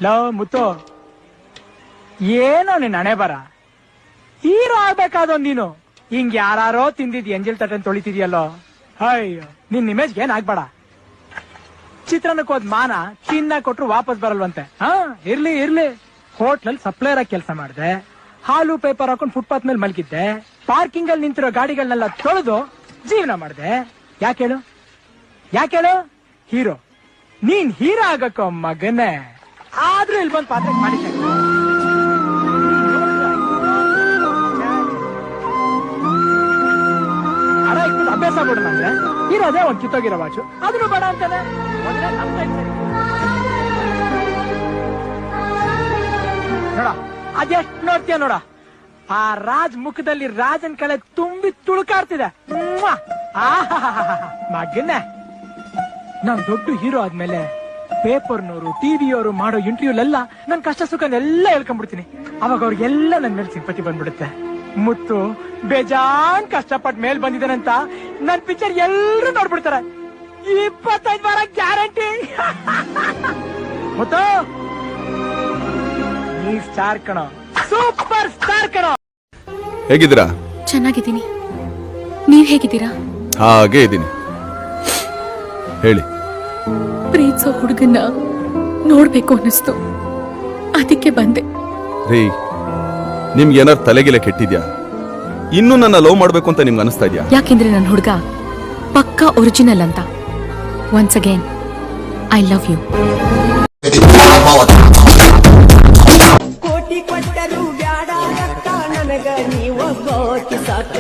Love ಮುತ್ತು, ಏನೋ ನಿನ್ ಹಣೆ ಬರ, ಹೀರೋ ಆಗ್ಬೇಕಾದ ನೀನು. ಹಿಂಗ್ ಯಾರೋ ತಿಂದಿದ್ ಎಂಜಲ್ ತಟನ್ ತೊಳಿತಿದ್ಯಲ್ಲೋ. ಅಯ್ಯೋ, ನಿನ್ ಇಮೇಜ್ಗೆ ಏನ್ ಆಗ್ಬೇಡ. ಚಿತ್ರಾನ್ನಕ್ಕೆ ಹೋದ್ ಮಾನ ತಿನ್ನ ಕೊಟ್ರು ವಾಪಸ್ ಬರಲ್ವಂತೆ. ಇರ್ಲಿ ಇರ್ಲಿ. ಹೋಟ್ಲಲ್ಲಿ ಸಪ್ಲೈರ್ ಆಗಿ ಕೆಲಸ ಮಾಡಿದೆ, ಹಾಲು ಪೇಪರ್ ಹಾಕೊಂಡು ಫುಟ್ಪಾತ್ ಮೇಲೆ ಮಲಗಿದ್ದೆ, ಪಾರ್ಕಿಂಗ್ ಅಲ್ಲಿ ನಿಂತಿರೋ ಗಾಡಿಗಳನ್ನೆಲ್ಲ ತೊಳೆದು ಜೀವನ ಮಾಡಿದೆ. ಯಾಕೇಳು ಹೀರೋ? ನೀನ್ ಹೀರೋ ಆಗಕ್ಕೋ ಮಗನೇ. ಆದ್ರೂ ಇಲ್ಲಿ ಬಂದ್ ಪಾತ್ರ ಮಾಡಿದ್ದೆ. ಹಣ ಇಟ್ಬಿಟ್ಟು ಅಭ್ಯಾಸ ಬಿಡೋಣ ಅಂದ್ರೆ ಇರೋದೇ ಒಂದ್ ಕಿತ್ತೋಗಿರೋ ವಾಚು, ಅದನ್ನು ಬೇಡ ಅಂತಾನೆ. ನೋಡ ಅದೆಷ್ಟ್ ನೋಡ್ತೀಯ ನೋಡ. ಆ ರಾಜ್ ಮುಖದಲ್ಲಿ ರಾಜನ್ ಕಳೆ ತುಂಬಿ ತುಳುಕಾಡ್ತಿದೆ. ಮಗನ್ನೇ, ನಾನ್ ದೊಡ್ಡ ಹೀರೋ ಆದ್ಮೇಲೆ ಪೇಪರ್ನವರು ಟಿವಿಯವರು ಮಾಡೋ ಇಂಟರ್ವ್ಯೂಲೆಲ್ಲ ನನ್ ಕಷ್ಟ ಸುಖನೆಲ್ಲ ಹೇಳ್ಕೊಂಡ್ಬಿಡ್ತೀನಿ. ಅವಾಗ ಅವ್ರಿಗೆಲ್ಲ ನನ್ ಮೇಲೆ ಸಿಂಪತಿ ಬಂದ್ಬಿಡುತ್ತೆ. ಮುತ್ತು ಬೇಜಾನ್ ಕಷ್ಟಪಟ್ಟು ಮೇಲ್ ಬಂದಿದ್ದಾನಂತ ನನ್ ಪಿಕ್ಚರ್ ಎಲ್ರು ನೋಡ್ಬಿಡ್ತಾರೆ. 25 ವಾರ ಗ್ಯಾರಂಟಿ. ಮುತ್ತು, ನೀ ಸ್ಟಾರ್ ಕಣೋ, ಸೂಪರ್ ಸ್ಟಾರ್ ಕಣೋ. ಹೇಗಿದ್ದೀರಾ? ಚೆನ್ನಾಗಿದ್ದೀನಿ. ನೀವ್ ಹೇಗಿದ್ದೀರಾ? ಹಾಗೆ ಇದ್ದೀನಿ. ಹೇಳಿ. ಪ್ರೀತಿಸೋ ಹುಡುಗನ್ನ ನೋಡ್ಬೇಕು ಅನ್ನಿಸ್ತು, ಅದಕ್ಕೆ ಬಂದೆ. ರೀ, ನಿಮ್ಗೆ ಏನಾರು ತಲೆಗಿಲೆ ಕೆಟ್ಟಿದ್ಯಾ? ಇನ್ನೂ ನನ್ನ ಲವ್ ಮಾಡ್ಬೇಕು ಅಂತ ನಿಮ್ಗೆ ಅನಿಸ್ತಾ ಇದ್ಯಾ? ಯಾಕೆಂದ್ರೆ ನನ್ನ ಹುಡುಗ ಪಕ್ಕಾ ಒರಿಜಿನಲ್ ಅಂತ. Once again I love you. ಕೋಟಿ ಕೊಟ್ಟರು ಬ್ಯಾಡ ನನಗ ನೀವು ಸಾಕ.